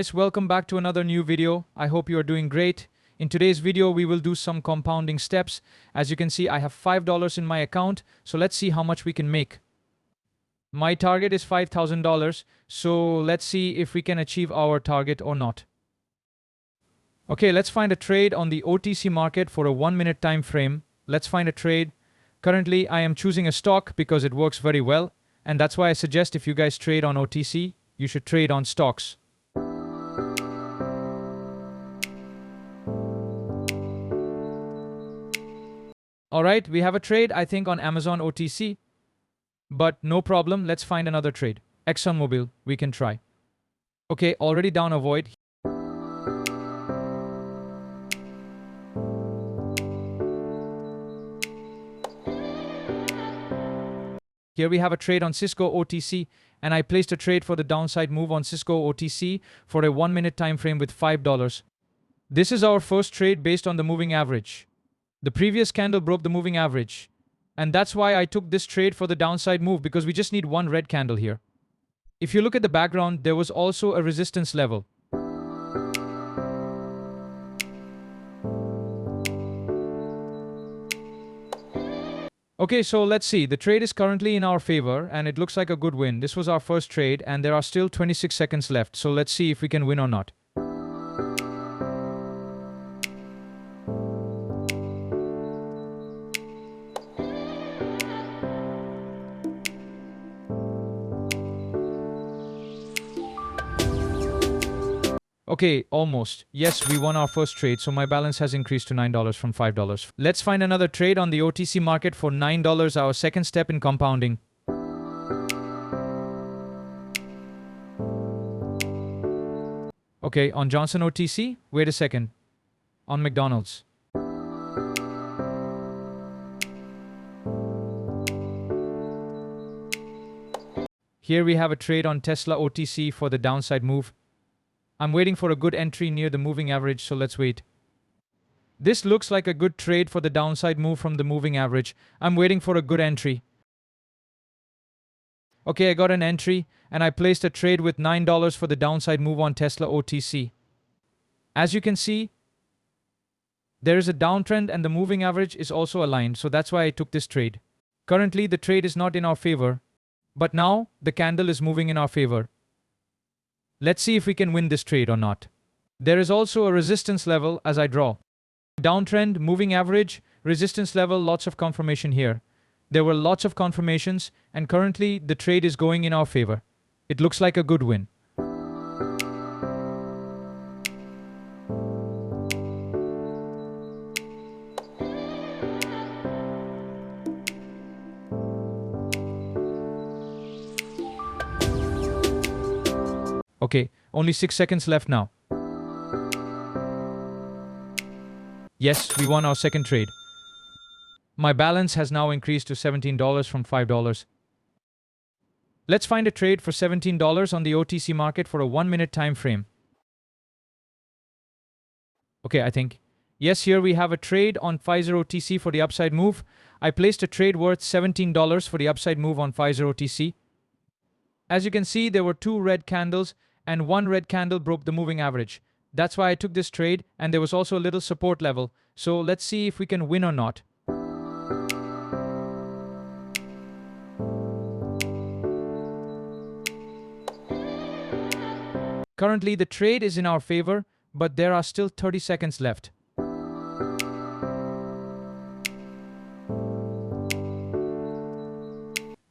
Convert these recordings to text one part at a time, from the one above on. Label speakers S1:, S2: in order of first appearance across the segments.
S1: Guys, welcome back to another new video. I hope you are doing great. In today's video, we will do some compounding steps. As you can see, I have $5 in my account, so let's see how much we can make. My target is $5,000, so let's see if we can achieve our target or not. Okay, let's find a trade on the OTC market for a 1-minute time frame. Let's find a trade. Currently, I am choosing a stock because it works very well, and that's why I suggest if you guys trade on OTC, you should trade on stocks. Alright, we have a trade, I think, on Amazon OTC. But no problem, let's find another trade. ExxonMobil, we can try. Okay, already down a void. Here we have a trade on Cisco OTC, and I placed a trade for the downside move on Cisco OTC for a 1-minute time frame with $5. This is our first trade based on the moving average. The previous candle broke the moving average, and that's why I took this trade for the downside move, because we just need one red candle here. If you look at the background, there was also a resistance level. Okay, so let's see. The trade is currently in our favor, and it looks like a good win. This was our first trade, and there are still 26 seconds left, so let's see if we can win or not. Okay, almost. Yes, we won our first trade, so my balance has increased to $9 from $5. Let's find another trade on the OTC market for $9, our second step in compounding. Okay, on Johnson OTC, wait a second. On McDonald's. Here we have a trade on Tesla OTC for the downside move. I'm waiting for a good entry near the moving average, so let's wait. This looks like a good trade for the downside move from the moving average. I'm waiting for a good entry. Okay, I got an entry, and I placed a trade with $9 for the downside move on Tesla OTC. As you can see, there is a downtrend and the moving average is also aligned, so that's why I took this trade. Currently, the trade is not in our favor, but now the candle is moving in our favor. Let's see if we can win this trade or not. There is also a resistance level as I draw. Downtrend, moving average, resistance level, lots of confirmation here. There were lots of confirmations, and currently the trade is going in our favor. It looks like a good win. Okay, only 6 seconds left now. Yes, we won our second trade. My balance has now increased to $17 from $5. Let's find a trade for $17 on the OTC market for a 1-minute time frame. Okay, I think. Yes, here we have a trade on Pfizer OTC for the upside move. I placed a trade worth $17 for the upside move on Pfizer OTC. As you can see, there were 2 red candles, and 1 red candle broke the moving average. That's why I took this trade, and there was also a little support level. So let's see if we can win or not. Currently, the trade is in our favor, but there are still 30 seconds left.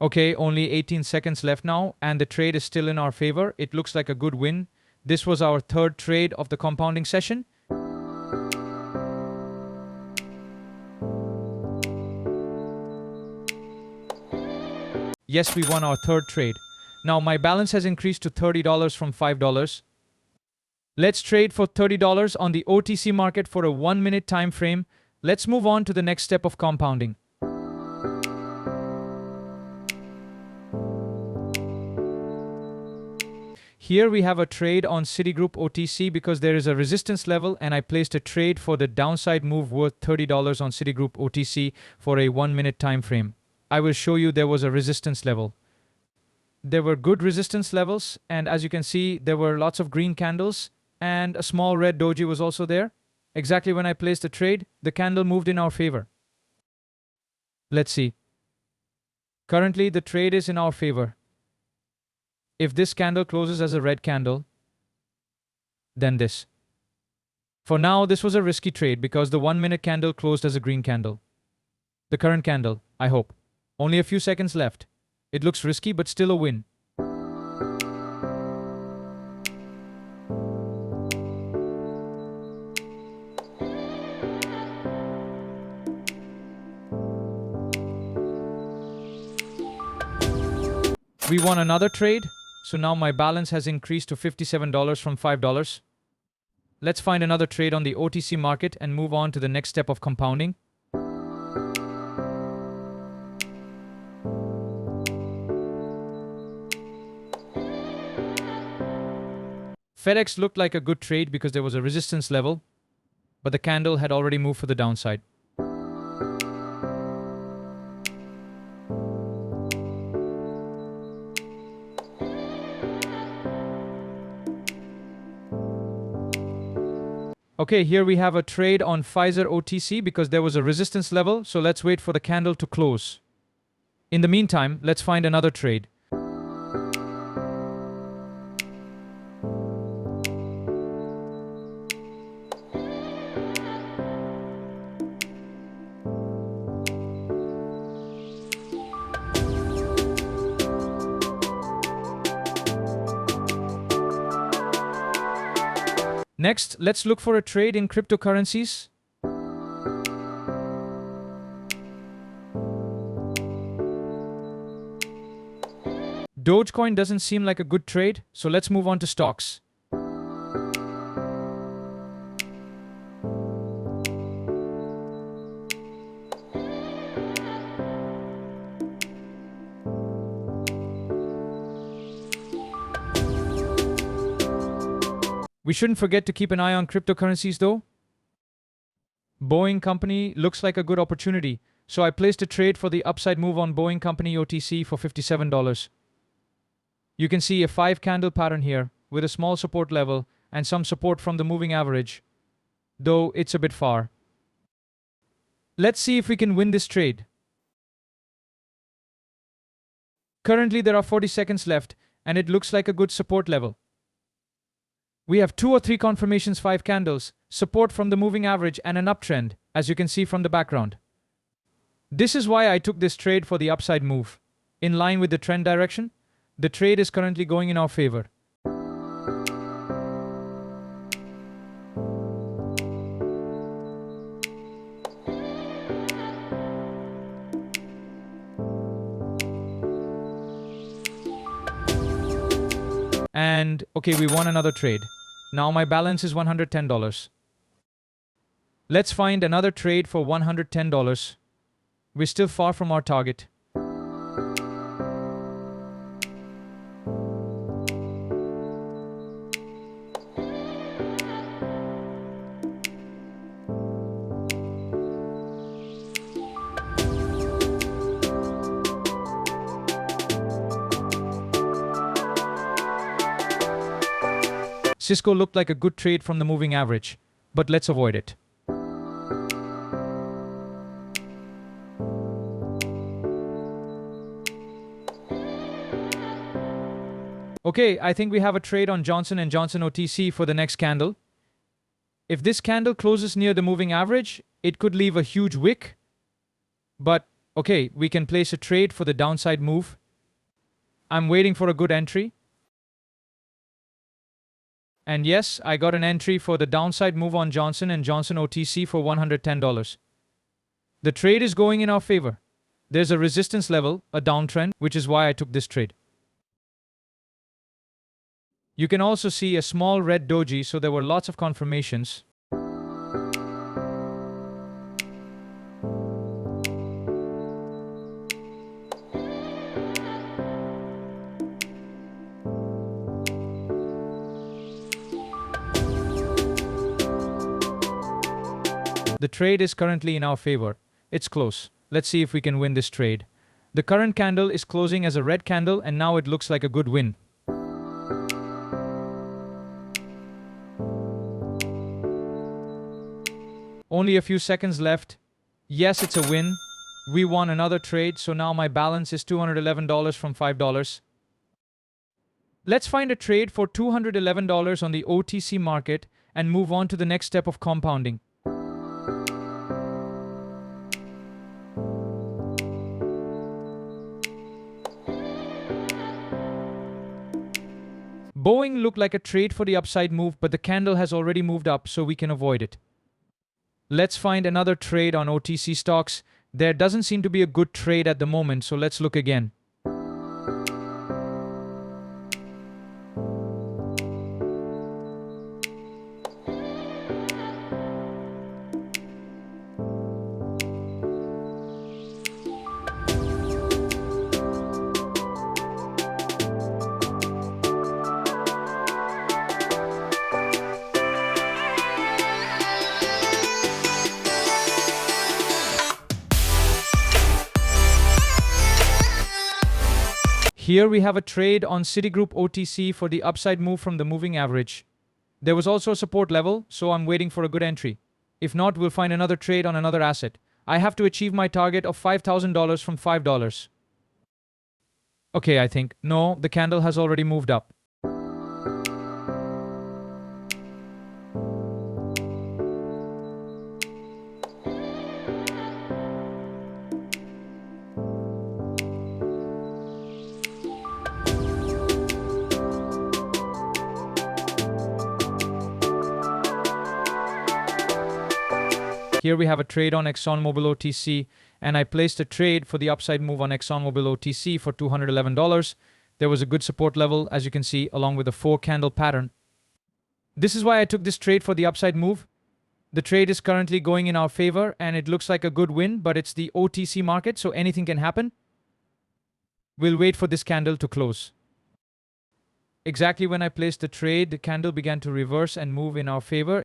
S1: Okay, only 18 seconds left now, and the trade is still in our favor. It looks like a good win. This was our third trade of the compounding session. Yes, we won our third trade. Now my balance has increased to $30 from $5. Let's trade for $30 on the OTC market for a 1-minute time frame. Let's move on to the next step of compounding. Here we have a trade on Citigroup OTC because there is a resistance level, and I placed a trade for the downside move worth $30 on Citigroup OTC for a 1-minute time frame. I will show you there was a resistance level. There were good resistance levels, and as you can see, there were lots of green candles, and a small red doji was also there. Exactly when I placed the trade, the candle moved in our favor. Let's see. Currently, the trade is in our favor. If this candle closes as a red candle, then this. For now, this was a risky trade because the 1-minute candle closed as a green candle. The current candle, I hope. Only a few seconds left. It looks risky, but still a win. We won another trade, so now my balance has increased to $57 from $5. Let's find another trade on the OTC market and move on to the next step of compounding. FedEx looked like a good trade because there was a resistance level, but the candle had already moved for the downside. Okay, here we have a trade on Pfizer OTC because there was a resistance level, so let's wait for the candle to close. In the meantime, let's find another trade. Next, let's look for a trade in cryptocurrencies. Dogecoin doesn't seem like a good trade, so let's move on to stocks. We shouldn't forget to keep an eye on cryptocurrencies though. Boeing Company looks like a good opportunity, so I placed a trade for the upside move on Boeing Company OTC for $57. You can see a 5-candle pattern here with a small support level and some support from the moving average, though it's a bit far. Let's see if we can win this trade. Currently there are 40 seconds left and it looks like a good support level. We have 2 or 3 confirmations, 5 candles, support from the moving average and an uptrend, as you can see from the background. This is why I took this trade for the upside move. In line with the trend direction, the trade is currently going in our favor. And okay, we won another trade. Now my balance is $110. Let's find another trade for $110. We're still far from our target. Cisco looked like a good trade from the moving average, but let's avoid it. Okay, I think we have a trade on Johnson & Johnson OTC for the next candle. If this candle closes near the moving average, it could leave a huge wick. But, okay, we can place a trade for the downside move. I'm waiting for a good entry. And yes, I got an entry for the downside move on Johnson & Johnson OTC for $110. The trade is going in our favor. There's a resistance level, a downtrend, which is why I took this trade. You can also see a small red doji, so there were lots of confirmations. The trade is currently in our favor. It's close. Let's see if we can win this trade. The current candle is closing as a red candle and now it looks like a good win. Only a few seconds left. Yes, it's a win. We won another trade, so now my balance is $211 from $5. Let's find a trade for $211 on the OTC market and move on to the next step of compounding. Boeing looked like a trade for the upside move, but the candle has already moved up, so we can avoid it. Let's find another trade on OTC stocks. There doesn't seem to be a good trade at the moment, so let's look again. Here we have a trade on Citigroup OTC for the upside move from the moving average. There was also a support level, so I'm waiting for a good entry. If not, we'll find another trade on another asset. I have to achieve my target of $5,000 from $5. Okay, I think. No, the candle has already moved up. Here we have a trade on ExxonMobil OTC, and I placed a trade for the upside move on ExxonMobil OTC for $211. There was a good support level, as you can see, along with a 4-candle pattern. This is why I took this trade for the upside move. The trade is currently going in our favor, and it looks like a good win, but it's the OTC market, so anything can happen. We'll wait for this candle to close. Exactly when I placed the trade, the candle began to reverse and move in our favor.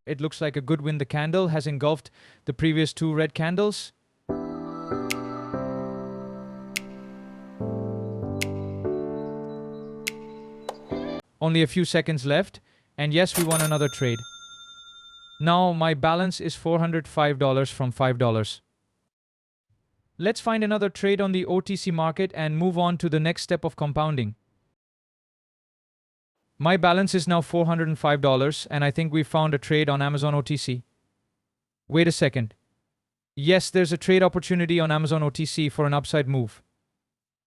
S1: It looks like a good win. The candle has engulfed the previous 2 red candles. Only a few seconds left, and yes, we won another trade. Now my balance is $405 from $5. Let's find another trade on the OTC market and move on to the next step of compounding. My balance is now $405, and I think we found a trade on Amazon OTC. Wait a second. Yes, there's a trade opportunity on Amazon OTC for an upside move.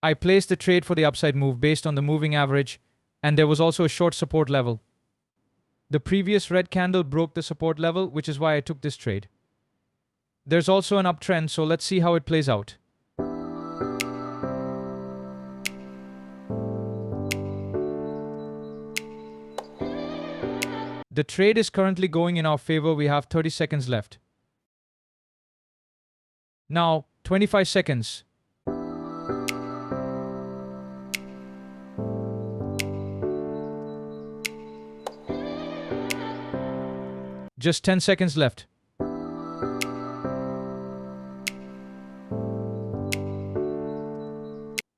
S1: I placed the trade for the upside move based on the moving average, and there was also a short support level. The previous red candle broke the support level, which is why I took this trade. There's also an uptrend, so let's see how it plays out. The trade is currently going in our favor. We have 30 seconds left. Now, 25 seconds. Just 10 seconds left.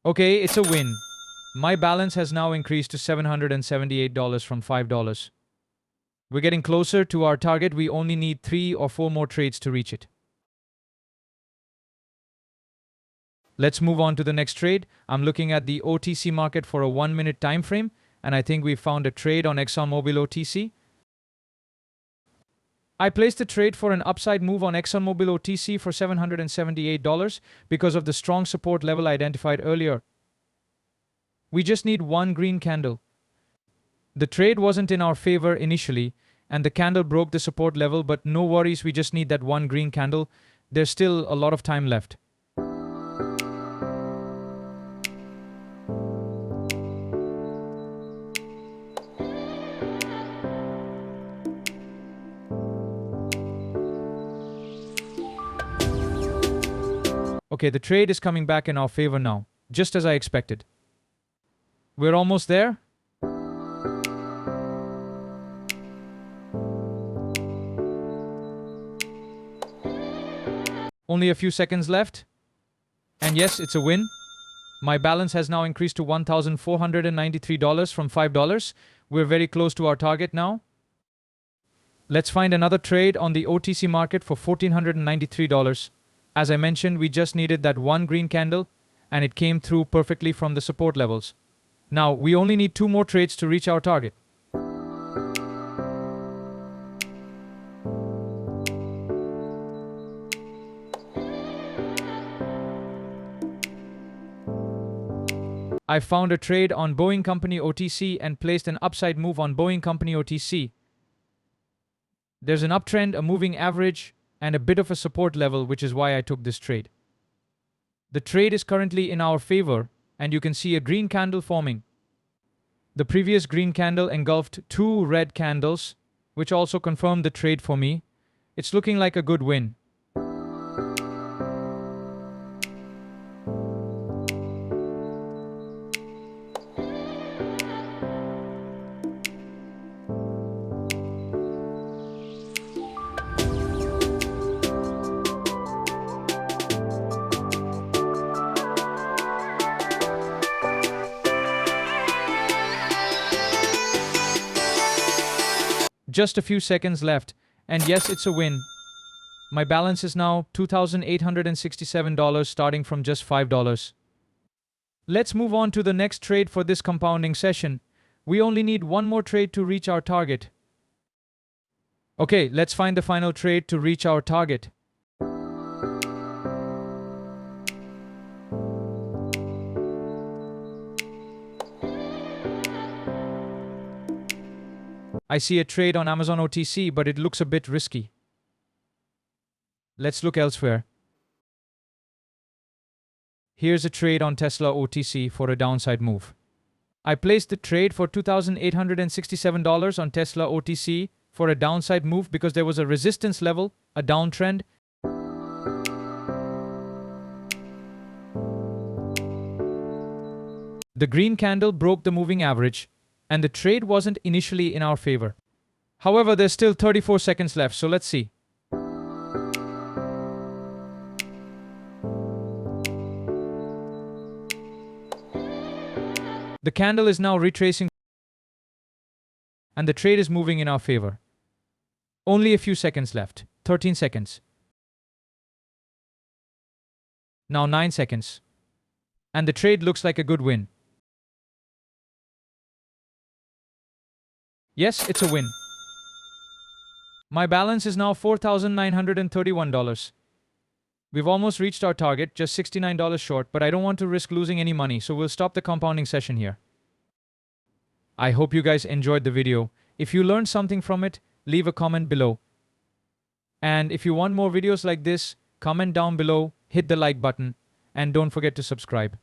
S1: Okay, it's a win. My balance has now increased to $778 from $5. We're getting closer to our target. We only need 3 or 4 more trades to reach it. Let's move on to the next trade. I'm looking at the OTC market for a 1-minute time frame, and I think we found a trade on ExxonMobil OTC. I placed a trade for an upside move on ExxonMobil OTC for $778 because of the strong support level identified earlier. We just need 1 green candle. The trade wasn't in our favor initially, and the candle broke the support level, but no worries, we just need that 1 green candle. There's still a lot of time left. Okay, the trade is coming back in our favor now. just as I expected. We're almost there. Only a few seconds left. And yes, it's a win. My balance has now increased to $1,493 from $5. We're very close to our target now. Let's find another trade on the OTC market for $1,493. As I mentioned, we just needed that one green candle, and it came through perfectly from the support levels. Now, we only need 2 more trades to reach our target. I found a trade on Boeing Company OTC and placed an upside move on Boeing Company OTC. There's an uptrend, a moving average, and a bit of a support level, which is why I took this trade. The trade is currently in our favor, and you can see a green candle forming. The previous green candle engulfed 2 red candles, which also confirmed the trade for me. It's looking like a good win. Just a few seconds left, and yes, it's a win. My balance is now $2,867, starting from just $5. Let's move on to the next trade for this compounding session. We only need 1 more trade to reach our target. Okay, let's find the final trade to reach our target. I see a trade on Amazon OTC, but it looks a bit risky. Let's look elsewhere. Here's a trade on Tesla OTC for a downside move. I placed the trade for $2,867 on Tesla OTC for a downside move because there was a resistance level, a downtrend. The green candle broke the moving average, and the trade wasn't initially in our favor. However, there's still 34 seconds left, so let's see. The candle is now retracing, and the trade is moving in our favor. Only a few seconds left. 13 seconds. Now 9 seconds. And the trade looks like a good win. Yes, it's a win. My balance is now $4,931. We've almost reached our target, just $69 short, but I don't want to risk losing any money, so we'll stop the compounding session here. I hope you guys enjoyed the video. If you learned something from it, leave a comment below. And if you want more videos like this, comment down below, hit the like button, and don't forget to subscribe.